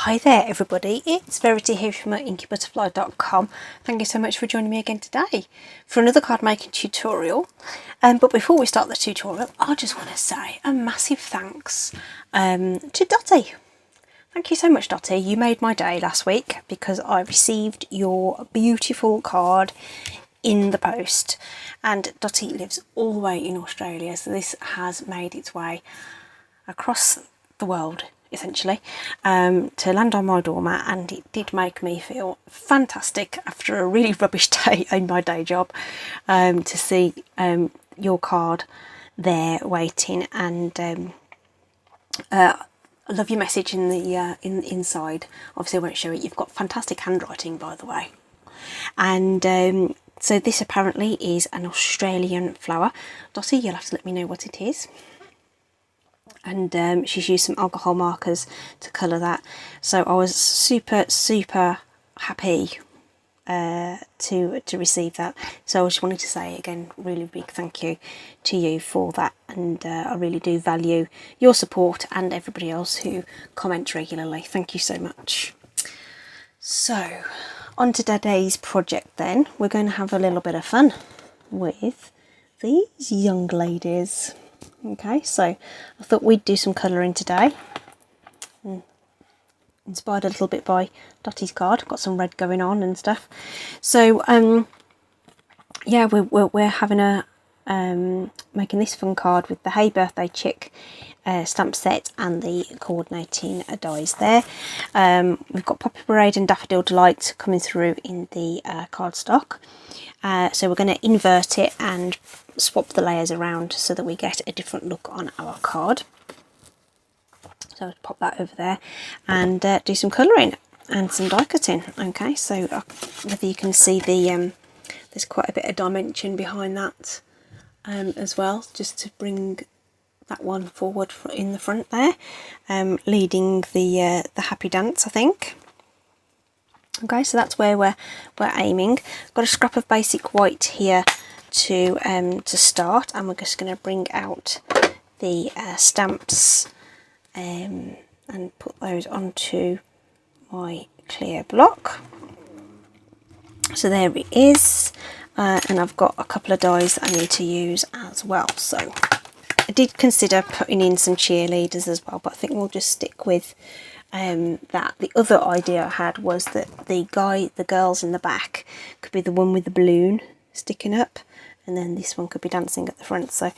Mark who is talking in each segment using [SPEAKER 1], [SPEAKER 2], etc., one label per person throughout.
[SPEAKER 1] Hi there everybody, it's Verity here from inkybutterfly.com. Thank you so much for joining me again today for another card making tutorial. But before we start the tutorial, I just want to say a massive thanks to Dottie. Thank you so much, Dottie. You made my day last week because I received your beautiful card in the post, and Dottie lives all the way in Australia, so this has made its way across the world essentially to land on my doormat, and it did make me feel fantastic after a really rubbish day in my day job to see your card there waiting. And I love your message in the inside. Obviously I won't show it. You've got fantastic handwriting, by the way. And so this apparently is an Australian flower. Dottie, you'll have to let me know what it is. And she's used some alcohol markers to colour that, so I was super happy to receive that. So I just wanted to say again, really big thank you to you for that, and I really do value your support and everybody else who comments regularly. Thank you so much. So on to today's project then. We're going to have a little bit of fun with these young ladies. Okay, so I thought we'd do some colouring today, inspired a little bit by Dottie's card. Got some red going on and stuff. So yeah, we're having a making this fun card with the Hey Birthday Chick stamp set and the coordinating dies there. We've got Poppy Parade and Daffodil Delight coming through in the cardstock. So we're going to invert it and swap the layers around so that we get a different look on our card. So I'll pop that over there and do some colouring and some die cutting. Okay, so whether you can see the there's quite a bit of dimension behind that as well, just to bring that one forward in the front there, leading the happy dance, I think. Okay, so that's where we're aiming. Got a scrap of basic white here to start, and we're just going to bring out the stamps and put those onto my clear block. So there it is, and I've got a couple of dies that I need to use as well. So I did consider putting in some cheerleaders as well, but I think we'll just stick with that. The other idea I had was that the girls in the back could be the one with the balloon sticking up, and then this one could be dancing at the front. So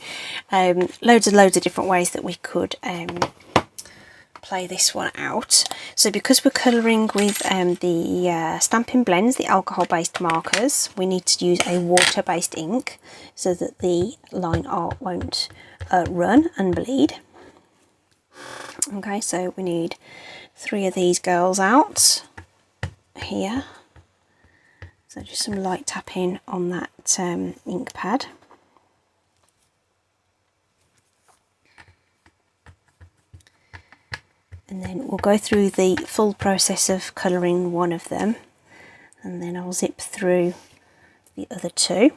[SPEAKER 1] loads of different ways that we could play this one out. So because we're colouring with the Stampin' Blends, the alcohol based markers, we need to use a water based ink so that the line art won't run and bleed. Okay, so we need 3 of these girls out here. So just some light tapping on that ink pad. And then we'll go through the full process of colouring one of them, and then I'll zip through the other 2.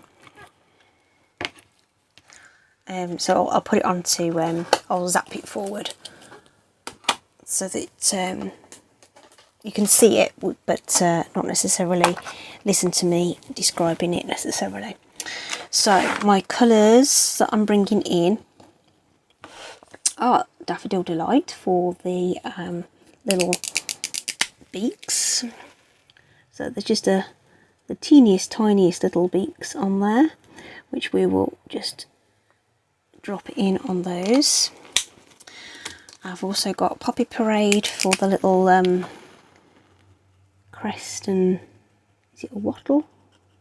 [SPEAKER 1] So I'll put it onto, I'll zap it forward so that you can see it, but not necessarily listen to me describing it necessarily. So my colours that I'm bringing in are Daffodil Delight for the little beaks. So there's just the tiniest little beaks on there, which we will just drop in on those. I've also got Poppy Parade for the little crest, and is it a wattle?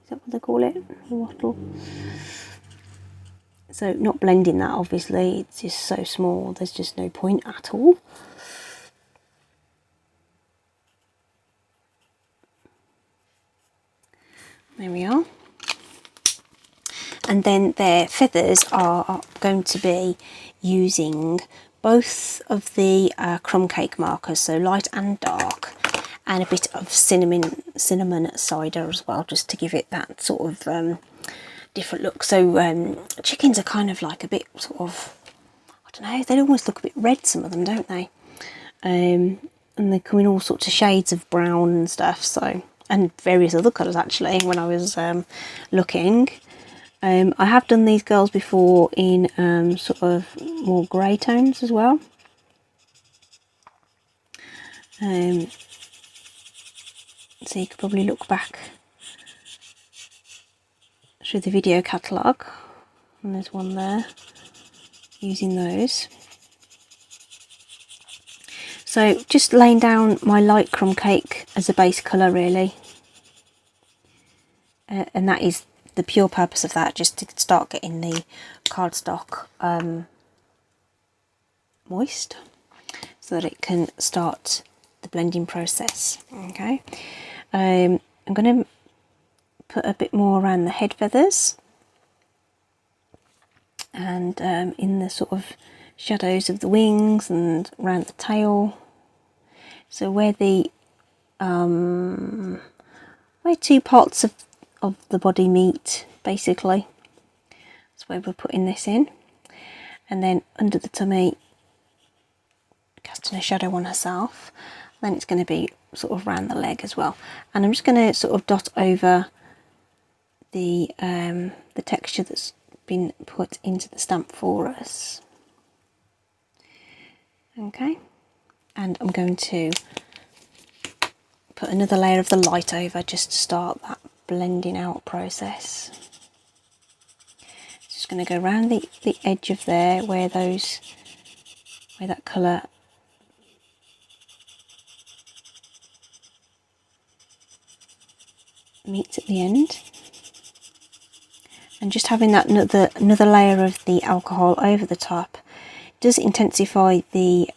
[SPEAKER 1] Is that what they call it? A wattle. So not blending that, obviously, it's just so small, there's just no point at all. There we are. And then their feathers are going to be using both of the crumb cake markers, so light and dark, and a bit of cinnamon cider as well, just to give it that sort of different look. So chickens are kind of like a bit sort of, I don't know, they almost look a bit red, some of them, don't they? and they come in all sorts of shades of brown and stuff, so, and various other colours actually when I was looking. I have done these girls before in sort of more grey tones as well. So you could probably look back through the video catalogue, and there's one there using those. So just laying down my light crumb cake as a base colour really, and that is the pure purpose of that, just to start getting the cardstock moist so that it can start the blending process. Okay, I'm going to put a bit more around the head feathers and in the sort of shadows of the wings and around the tail. So where the where two parts of the body meet, basically, that's where we're putting this in. And then under the tummy, casting a shadow on herself. Then it's going to be sort of around the leg as well. And I'm just going to sort of dot over the texture that's been put into the stamp for us. Okay, and I'm going to put another layer of the light over just to start that blending out process. Just going to go around the edge of there where that colour meets at the end, and just having that another layer of the alcohol over the top does intensify the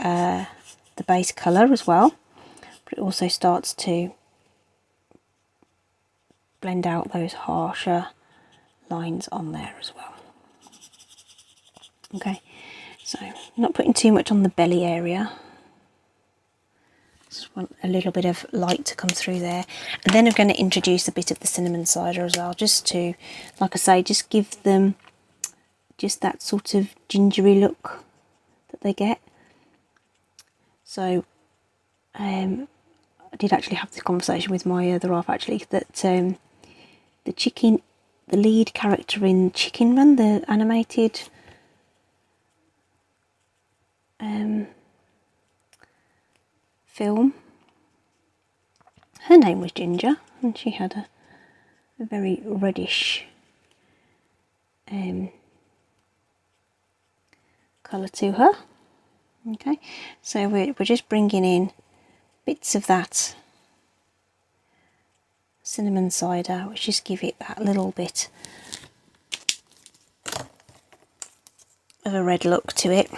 [SPEAKER 1] base colour as well, but it also starts to blend out those harsher lines on there as well. Okay, so not putting too much on the belly area, just want a little bit of light to come through there. And then I'm going to introduce a bit of the cinnamon cider as well, just to, like I say, just give them just that sort of gingery look that they get. So I did actually have this conversation with my other half actually, that the lead character in Chicken Run, the animated film, her name was Ginger, and she had a very reddish colour to her. Okay, so we're just bringing in bits of that cinnamon cider, which just give it that little bit of a red look to it.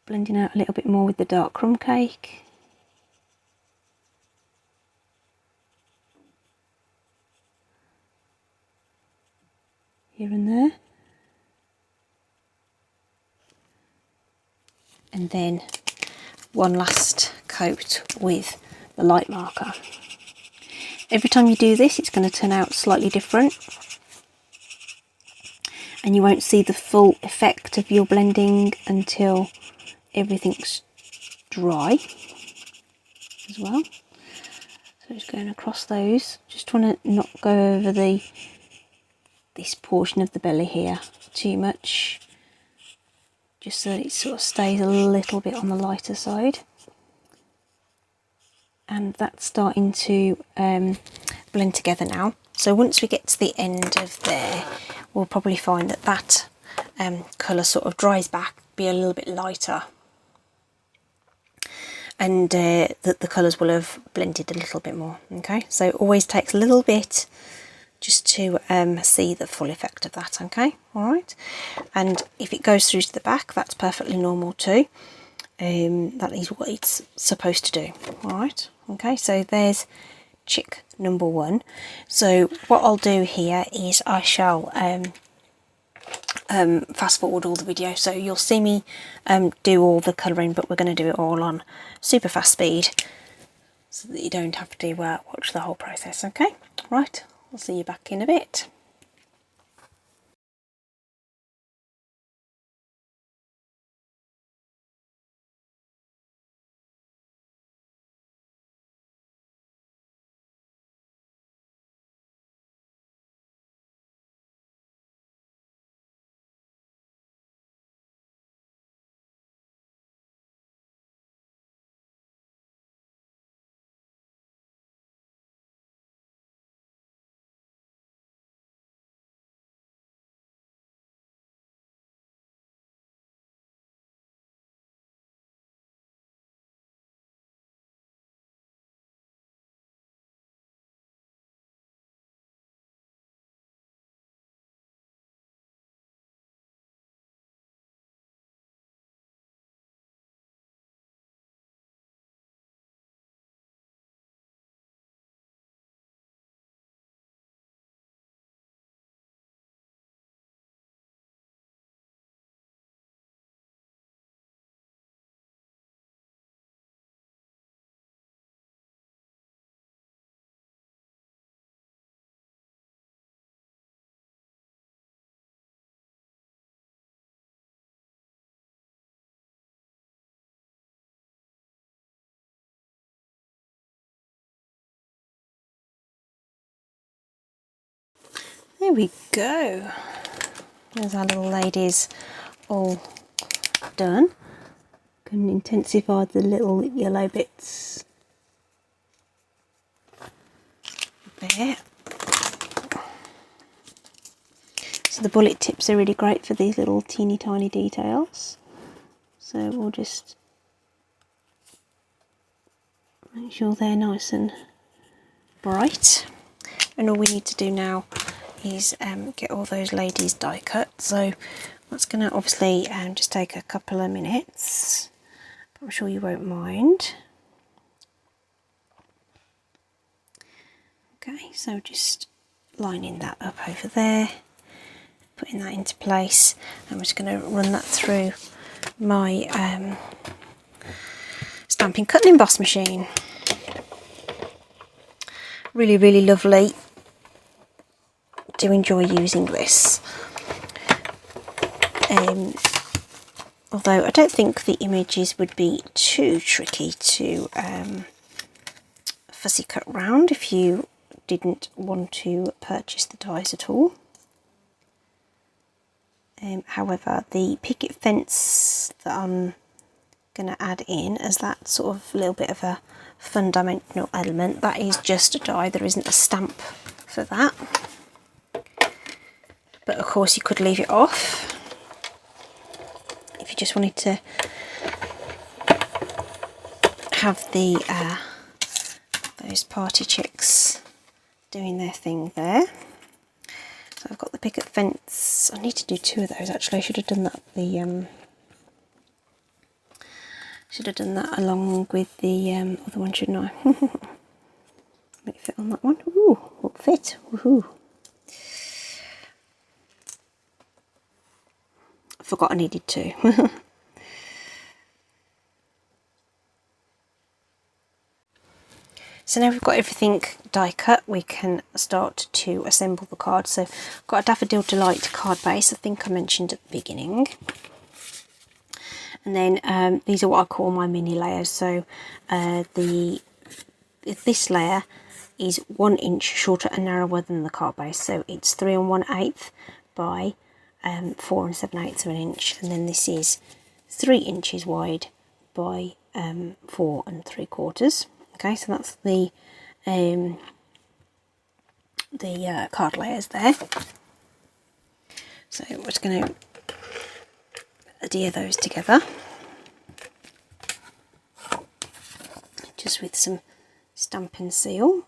[SPEAKER 1] Blending out a little bit more with the dark crumb cake. Here and there. And then one last coat with the light marker. Every time you do this, it's going to turn out slightly different, and you won't see the full effect of your blending until everything's dry as well. So just going across those, just want to not go over this portion of the belly here too much, just so that it sort of stays a little bit on the lighter side. And that's starting to blend together now. So once we get to the end of there, we'll probably find that colour sort of dries back, be a little bit lighter, and that the colours will have blended a little bit more. Okay, so it always takes a little bit just to see the full effect of that. Okay, all right, and if it goes through to the back, that's perfectly normal too. That is what it's supposed to do. All right, okay, so there's chick number one. So what I'll do here is I shall fast forward all the video, so you'll see me do all the colouring, but we're going to do it all on super fast speed so that you don't have to watch the whole process. Okay, right, I'll see you back in a bit. There we go. There's our little ladies all done. Can intensify the little yellow bits there. So the bullet tips are really great for these little teeny tiny details. So we'll just make sure they're nice and bright. And all we need to do now is get all those ladies die cut. So that's going to obviously just take a couple of minutes, but I'm sure you won't mind. Okay, so just lining that up over there, putting that into place. I'm just going to run that through my Stampin' Cut and Emboss machine. Really, really lovely. Do enjoy using this. Although I don't think the images would be too tricky to fussy cut round if you didn't want to purchase the dies at all. However, the picket fence that I'm going to add in as that sort of little bit of a fun dimensional element, that is just a die, there isn't a stamp for that. But of course you could leave it off if you just wanted to have the those party chicks doing their thing there. So I've got the picket fence. I need to do 2 of those actually. I should have done that along with the other one, shouldn't I? Make it fit on that one. Ooh, what fit? Woohoo! I forgot I needed to. So now we've got everything die cut, we can start to assemble the card. So I've got a Daffodil Delight card base, I think I mentioned at the beginning. And then these are what I call my mini layers. So this layer is 1 inch shorter and narrower than the card base. So it's 3 1/8 by 4 7/8 of an inch. And then this is 3 inches wide by 4 3/4. Okay, so that's the card layers there. So we're just going to adhere those together, just with some Stampin' Seal.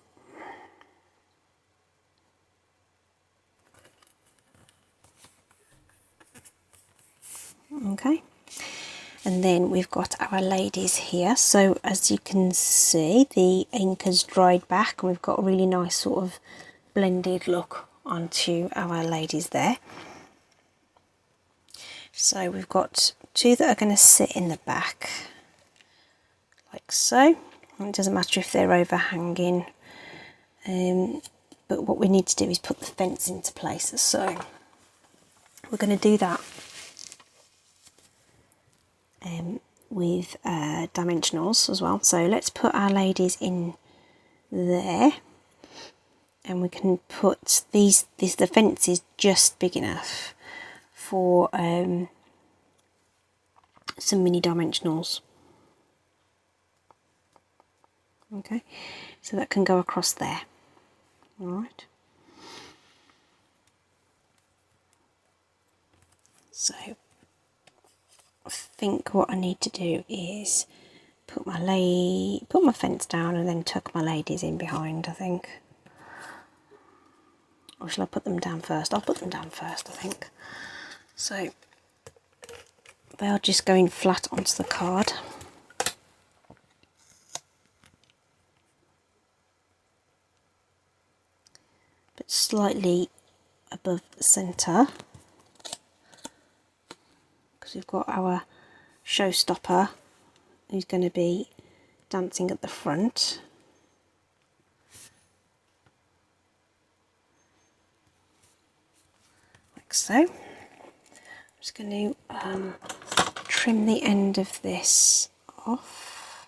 [SPEAKER 1] Okay. And then we've got our ladies here. So as you can see, the ink has dried back and we've got a really nice sort of blended look onto our ladies there. So we've got 2 that are going to sit in the back, like so. And it doesn't matter if they're overhanging, but what we need to do is put the fence into place. So we're going to do that with dimensionals as well. So let's put our ladies in there, and we can put the fence is just big enough for some mini dimensionals. Okay, so that can go across there. All right. So I think what I need to do is put my fence down and then tuck my ladies in behind, I think. Or shall I put them down first? I'll put them down first, I think. So they are just going flat onto the card. But slightly above the centre, because we've got our showstopper who's going to be dancing at the front. Like so. I'm just going to trim the end of this off.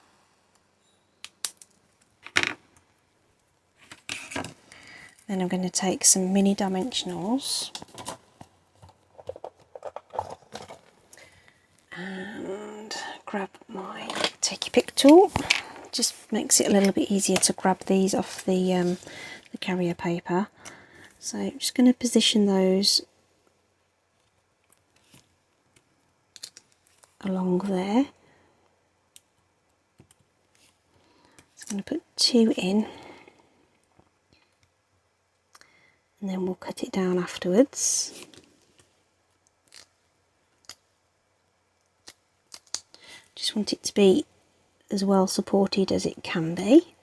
[SPEAKER 1] Then I'm going to take some mini dimensionals and grab my take your pick tool. Just makes it a little bit easier to grab these off the carrier paper. So I'm just going to position those along there. I'm going to put 2 in, and then we'll cut it down afterwards. Just want it to be as well supported as it can be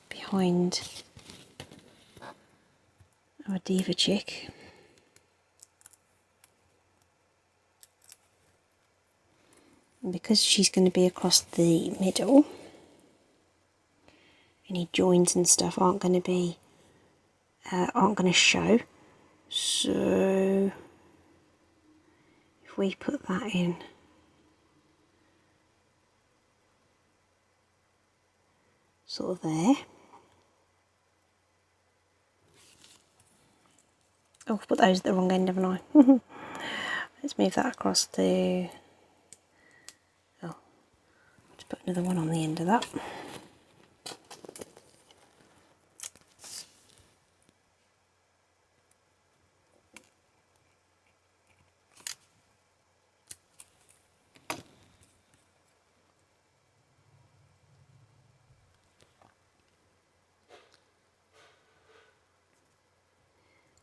[SPEAKER 1] behind our diva chick. And because she's going to be across the middle, any joins and stuff aren't going to show. So if we put that in sort of there. Oh, I've put those at the wrong end, haven't I? Let's move that across to, oh, let's put another one on the end of that.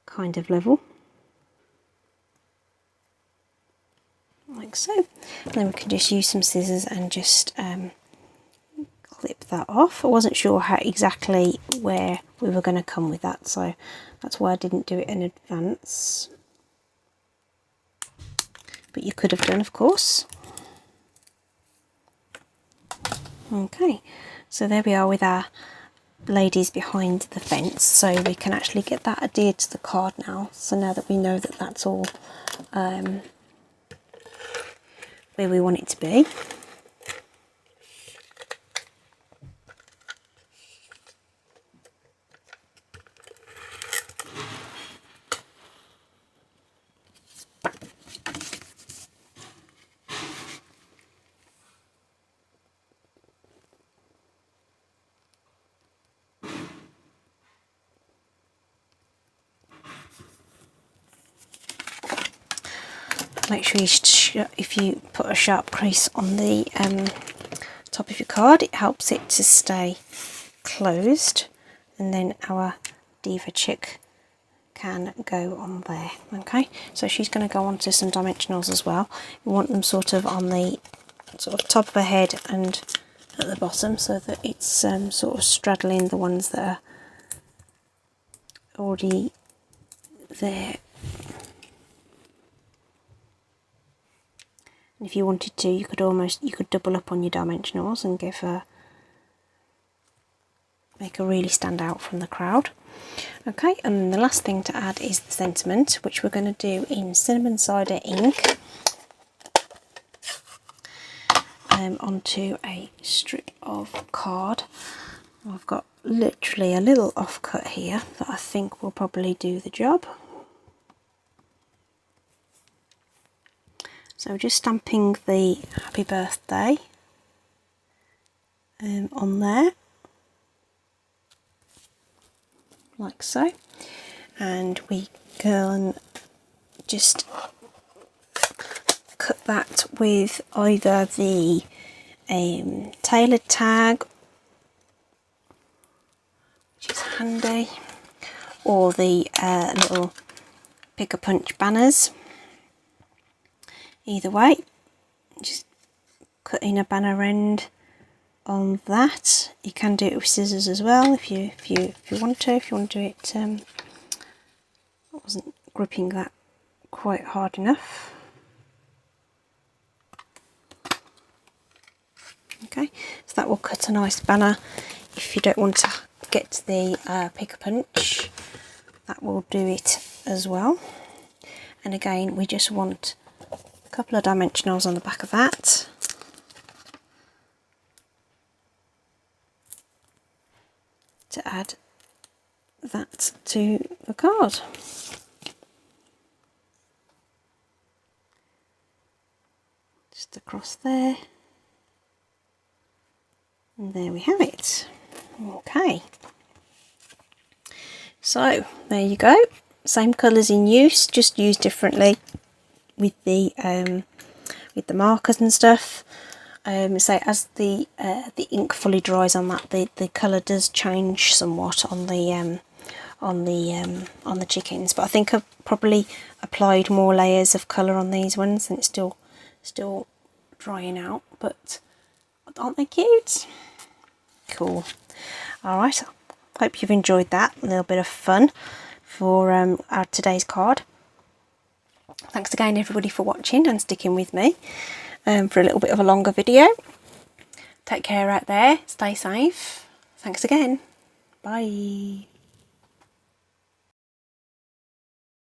[SPEAKER 1] Kind of level, like so. And then we can just use some scissors and just clip that off. I wasn't sure how exactly where we were going to come with that, so that's why I didn't do it in advance. But you could have done, of course. Okay, so there we are with our ladies behind the fence, so we can actually get that adhered to the card now. So now that we know that that's all where we want it to be. Make sure if you put a sharp crease on the top of your card, it helps it to stay closed, and then our diva chick can go on there. Okay, so she's going to go onto some dimensionals as well. We want them sort of on the sort of top of her head and at the bottom, so that it's sort of straddling the ones that are already there. And if you wanted to, you could double up on your dimensionals and make her really stand out from the crowd. Okay, and then the last thing to add is the sentiment, which we're going to do in cinnamon cider ink onto a strip of card. I've got literally a little offcut here that I think will probably do the job. So just stamping the happy birthday on there, like so, and we can just cut that with either the tailored tag, which is handy, or the little pick-a-punch banners. Either way, just cut in a banner end on that. You can do it with scissors as well if you want to. If you want to do it, I wasn't gripping that quite hard enough. Okay, so that will cut a nice banner. If you don't want to get to the pick-a-punch, that will do it as well. And again, we just want a couple of dimensionals on the back of that. To add that to the card. Just across there. And there we have it. Okay. So there you go. Same colours in use, just used differently with the markers and stuff. So as the ink fully dries on that, the colour does change somewhat on the chickens. But I think I've probably applied more layers of colour on these ones, and it's still drying out. But aren't they cute? Cool. All right. Hope you've enjoyed that. A little bit of fun for our today's card. Thanks again everybody for watching and sticking with me for a little bit of a longer video. Take care out there. Stay safe. Thanks again. Bye.